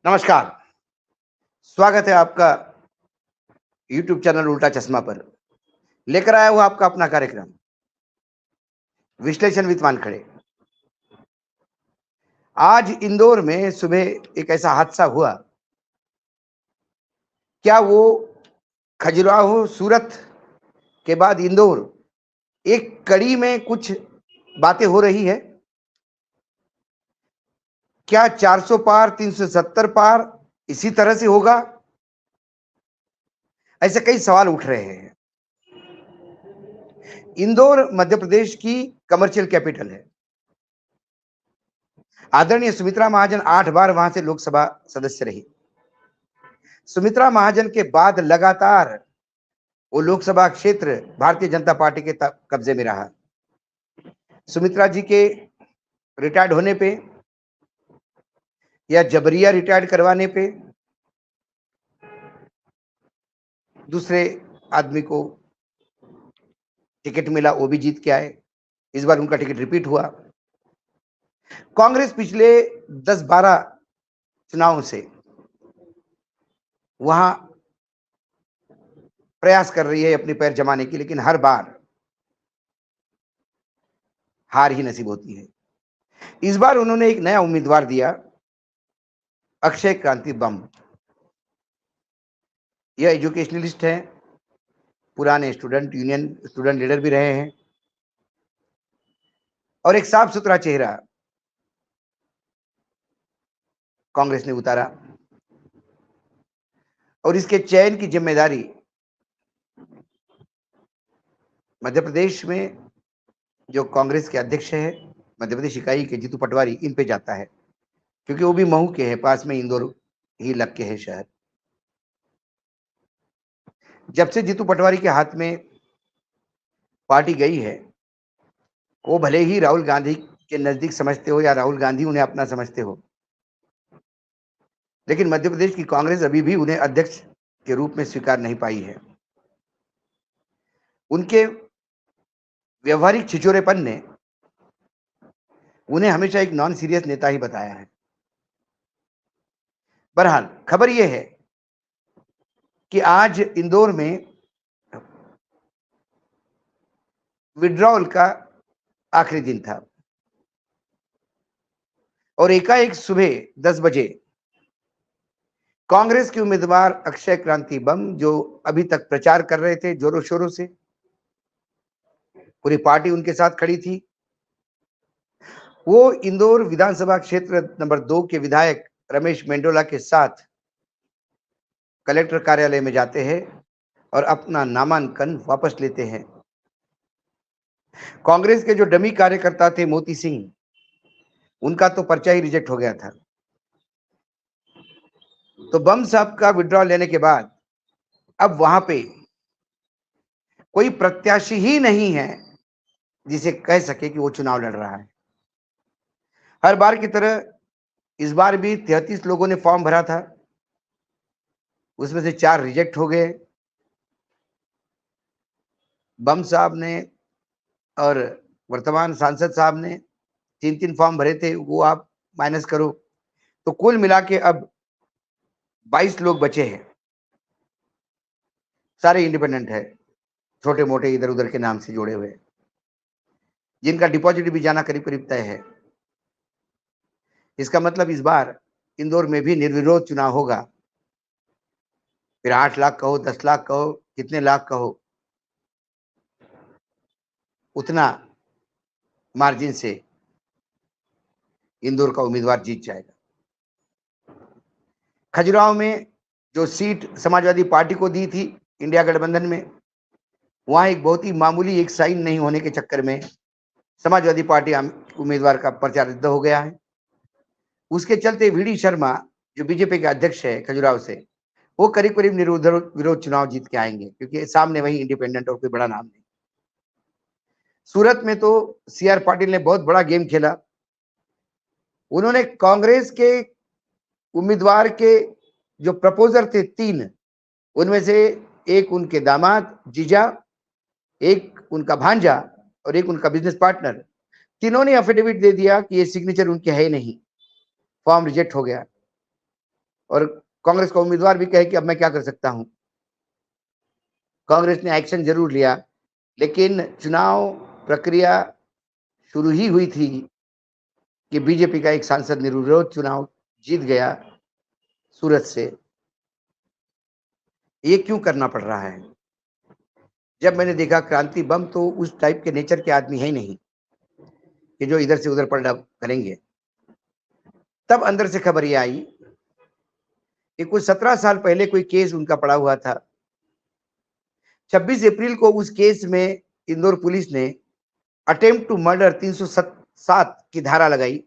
नमस्कार, स्वागत है आपका यूट्यूब चैनल उल्टा चश्मा पर। लेकर आया हूँ आपका अपना कार्यक्रम विश्लेषण विद वानखड़े। आज इंदौर में सुबह एक ऐसा हादसा हुआ, क्या वो खजुराहो, सूरत के बाद इंदौर एक कड़ी में कुछ बातें हो रही है? क्या 400 पार, 370 पार इसी तरह से होगा? ऐसे कई सवाल उठ रहे हैं। इंदौर मध्य प्रदेश की कमर्शियल कैपिटल है। आदरणीय सुमित्रा महाजन 8 बार वहां से लोकसभा सदस्य रही। सुमित्रा महाजन के बाद लगातार वो लोकसभा क्षेत्र भारतीय जनता पार्टी के कब्जे में रहा। सुमित्रा जी के रिटायर्ड होने पे या जबरिया रिटायर्ड करवाने पे दूसरे आदमी को टिकट मिला, वो भी जीत के आए। इस बार उनका टिकट रिपीट हुआ। कांग्रेस पिछले 10-12 चुनावों से वहां प्रयास कर रही है अपने पैर जमाने की, लेकिन हर बार हार ही नसीब होती है। इस बार उन्होंने एक नया उम्मीदवार दिया, अक्षय क्रांति बम। यह एजुकेशनलिस्ट है, पुराने स्टूडेंट यूनियन स्टूडेंट लीडर भी रहे हैं और एक साफ सुथरा चेहरा कांग्रेस ने उतारा। और इसके चयन की जिम्मेदारी मध्य प्रदेश में जो कांग्रेस के अध्यक्ष है, मध्य प्रदेश इकाई के जीतू पटवारी, इन पे जाता है, क्योंकि वो भी महू के हैं, पास में इंदौर ही लग के है शहर। जब से जीतू पटवारी के हाथ में पार्टी गई है, वो भले ही राहुल गांधी के नजदीक समझते हो या राहुल गांधी उन्हें अपना समझते हो, लेकिन मध्य प्रदेश की कांग्रेस अभी भी उन्हें अध्यक्ष के रूप में स्वीकार नहीं पाई है। उनके व्यवहारिक छिछोरेपन ने उन्हें हमेशा एक नॉन सीरियस नेता ही बताया है। बहरहाल खबर यह है कि आज इंदौर में विड्रॉल का आखिरी दिन था और एकाएक सुबह 10 बजे कांग्रेस के उम्मीदवार अक्षय क्रांति बम, जो अभी तक प्रचार कर रहे थे जोरों शोरों से, पूरी पार्टी उनके साथ खड़ी थी, वो इंदौर विधानसभा क्षेत्र नंबर 2 के विधायक रमेश मेंडोला के साथ कलेक्टर कार्यालय में जाते हैं और अपना नामांकन वापस लेते हैं। कांग्रेस के जो डमी कार्यकर्ता थे मोती सिंह, उनका तो पर्चा ही रिजेक्ट हो गया था। तो बम साहब का विड्रॉल लेने के बाद अब वहां पे कोई प्रत्याशी ही नहीं है जिसे कह सके कि वो चुनाव लड़ रहा है। हर बार की तरह इस बार भी 33 लोगों ने फॉर्म भरा था, उसमें से 4 रिजेक्ट हो गए। बम साहब ने और वर्तमान सांसद साहब ने 3-3 फॉर्म भरे थे, वो आप माइनस करो तो कुल मिला के अब 22 लोग बचे हैं। सारे इंडिपेंडेंट है, छोटे मोटे इधर उधर के नाम से जोड़े हुए, जिनका डिपॉजिट भी जाना करीब करीब तय है। इसका मतलब इस बार इंदौर में भी निर्विरोध चुनाव होगा। फिर 8 लाख कहो, 10 लाख कहो, कितने लाख कहो, उतना मार्जिन से इंदौर का उम्मीदवार जीत जाएगा। खजुराहो में जो सीट समाजवादी पार्टी को दी थी इंडिया गठबंधन में, वहां एक बहुत ही मामूली एक साइन नहीं होने के चक्कर में समाजवादी पार्टी उम्मीदवार का पर्चा रद्द हो गया है। उसके चलते वीडी शर्मा, जो बीजेपी के अध्यक्ष है खजुराहो से, वो करीब करीब विरोध चुनाव जीत के आएंगे, क्योंकि सामने वही इंडिपेंडेंट और कोई बड़ा नाम नहीं। सूरत में तो सीआर पाटिल ने बहुत बड़ा गेम खेला। उन्होंने कांग्रेस के उम्मीदवार के जो प्रपोजर थे 3, उनमें से एक उनके दामाद जीजा, एक उनका भांजा और एक उनका बिजनेस पार्टनर, तीनों ने एफिडेविट दे दिया कि ये सिग्नेचर उनके है ही नहीं, फॉर्म रिजेक्ट हो गया। और कांग्रेस का उम्मीदवार भी कहे कि अब मैं क्या कर सकता हूं। कांग्रेस ने एक्शन जरूर लिया, लेकिन चुनाव प्रक्रिया शुरू ही हुई थी कि बीजेपी का एक सांसद निर्विरोध चुनाव जीत गया सूरत से। ये क्यों करना पड़ रहा है? जब मैंने देखा क्रांति बम तो उस टाइप के नेचर के आदमी है ही नहीं कि जो इधर से उधर पलटा करेंगे। तब अंदर से खबर ये आई कि कुछ 17 साल पहले कोई केस उनका पड़ा हुआ था। 26 अप्रैल को उस केस में इंदौर पुलिस ने अटेम्प्ट टू मर्डर 307 की धारा लगाई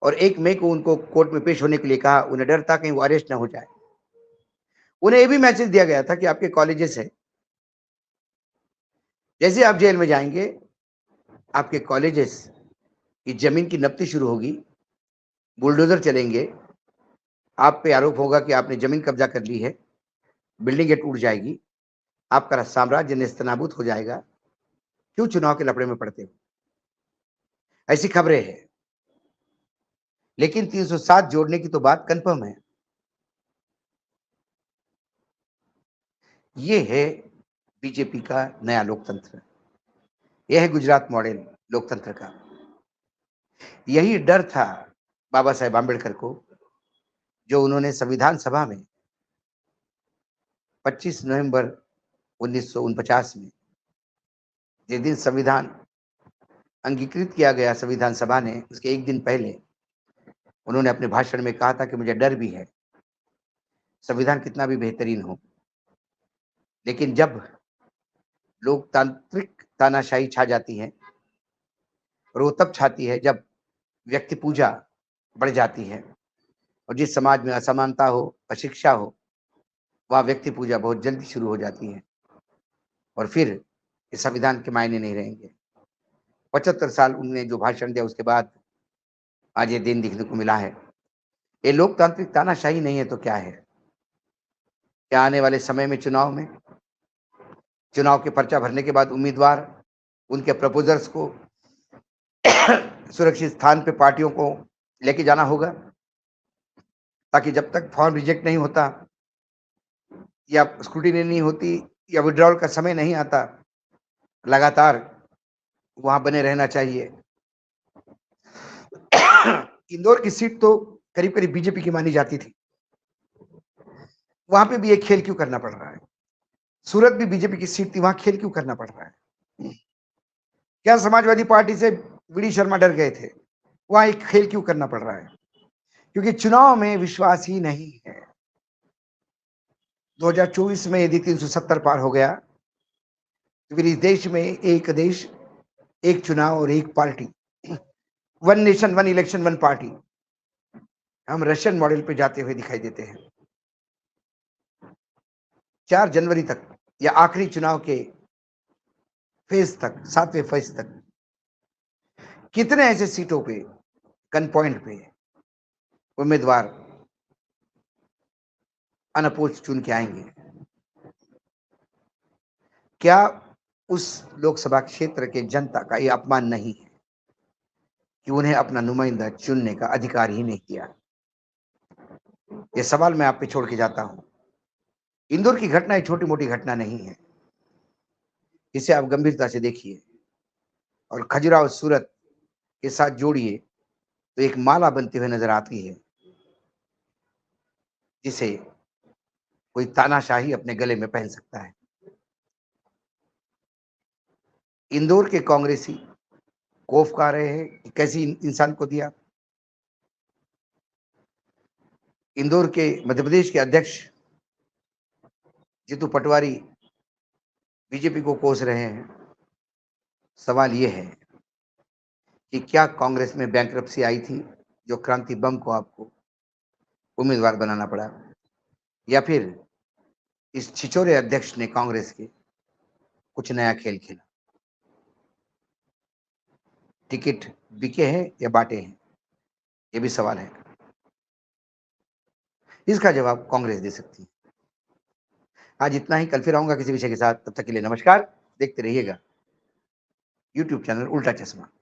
और 1 मई को उनको कोर्ट में पेश होने के लिए कहा। उन्हें डर था कहीं वो अरेस्ट ना हो जाए। उन्हें ये भी मैसेज दिया गया था कि आपके कॉलेजेस है, जैसे आप जेल में जाएंगे आपके कॉलेजेस की जमीन की नब्ती शुरू होगी, बुलडोजर चलेंगे, आप पे आरोप होगा कि आपने जमीन कब्जा कर ली है, बिल्डिंगें टूट जाएगी, आपका साम्राज्य नेस्तनाबूद हो जाएगा। क्यों चुनाव के लफड़े में पड़ते हो? ऐसी खबरें हैं। लेकिन 307 जोड़ने की तो बात कंफर्म है। ये है बीजेपी का नया लोकतंत्र। यह है गुजरात मॉडल लोकतंत्र का। यही डर था बाबा साहेब आंबेडकर को, जो उन्होंने संविधान सभा में 25 नवंबर 1949 में, जिस दिन संविधान अंगीकृत किया गया संविधान सभा ने, उसके एक दिन पहले उन्होंने अपने भाषण में कहा था कि मुझे डर भी है, संविधान कितना भी बेहतरीन हो, लेकिन जब लोकतांत्रिक तानाशाही छा जाती है और वो तब छाती है जब व्यक्ति पूजा बढ़ जाती है, और जिस समाज में असमानता हो, अशिक्षा हो, वहां व्यक्ति पूजा बहुत जल्दी शुरू हो जाती है और फिर इस संविधान के मायने नहीं रहेंगे। 75 साल उन्होंने जो भाषण दिया उसके बाद आज ये दिन दिखने को मिला है। ये लोकतांत्रिक तानाशाही नहीं है तो क्या है? क्या आने वाले समय में चुनाव के पर्चा भरने के बाद उम्मीदवार उनके प्रपोजल्स को सुरक्षित स्थान पे पार्टियों को लेके जाना होगा, ताकि जब तक फॉर्म रिजेक्ट नहीं होता या स्क्रूटिनी नहीं होती या विड्रॉल का समय नहीं आता, लगातार वहां बने रहना चाहिए। इंदौर की सीट तो करीब करीब बीजेपी की मानी जाती थी, वहां पे भी एक खेल क्यों करना पड़ रहा है? सूरत भी बीजेपी की सीट थी, वहां खेल क्यों करना पड़ रहा है? क्या समाजवादी पार्टी से वी डी शर्मा डर गए थे? वहां एक खेल क्यों करना पड़ रहा है? क्योंकि चुनाव में विश्वास ही नहीं है। 2024 में यदि 370 पार हो गया तो फिर इस देश में एक देश, एक चुनाव और एक party, one nation one election one party, हम रशियन मॉडल पे जाते हुए दिखाई देते हैं। 4 जनवरी तक या आखिरी चुनाव के फेज तक, 7वें फेज तक, कितने ऐसे सीटों पे, गन पॉइंट पे उम्मीदवार अनअपोज चुन के आएंगे? क्या उस लोकसभा क्षेत्र के जनता का यह अपमान नहीं है कि उन्हें अपना नुमाइंदा चुनने का अधिकार ही नहीं दिया? यह सवाल मैं आप पे छोड़ के जाता हूं। इंदौर की घटना एक छोटी मोटी घटना नहीं है, इसे आप गंभीरता से देखिए और खजुराहो सूरत के साथ जोड़िए तो एक माला बनते हुए नजर आती है, जिसे कोई तानाशाही अपने गले में पहन सकता है। इंदौर के कांग्रेसी खौफ खा रहे हैं कि कैसी इंसान को दिया। इंदौर के मध्य प्रदेश के अध्यक्ष जीतू पटवारी बीजेपी को कोस रहे हैं। सवाल यह है कि क्या कांग्रेस में बैंकरप्सी आई थी जो क्रांति बम को आपको उम्मीदवार बनाना पड़ा, या फिर इस छिछोरे अध्यक्ष ने कांग्रेस के कुछ नया खेल खेला? टिकट बिके हैं या बांटे हैं, ये भी सवाल है। इसका जवाब कांग्रेस दे सकती है। आज इतना ही, कल फिर आऊंगा किसी विषय के साथ। तब तक के लिए नमस्कार। देखते रहिएगा यूट्यूब चैनल उल्टा चश्मा।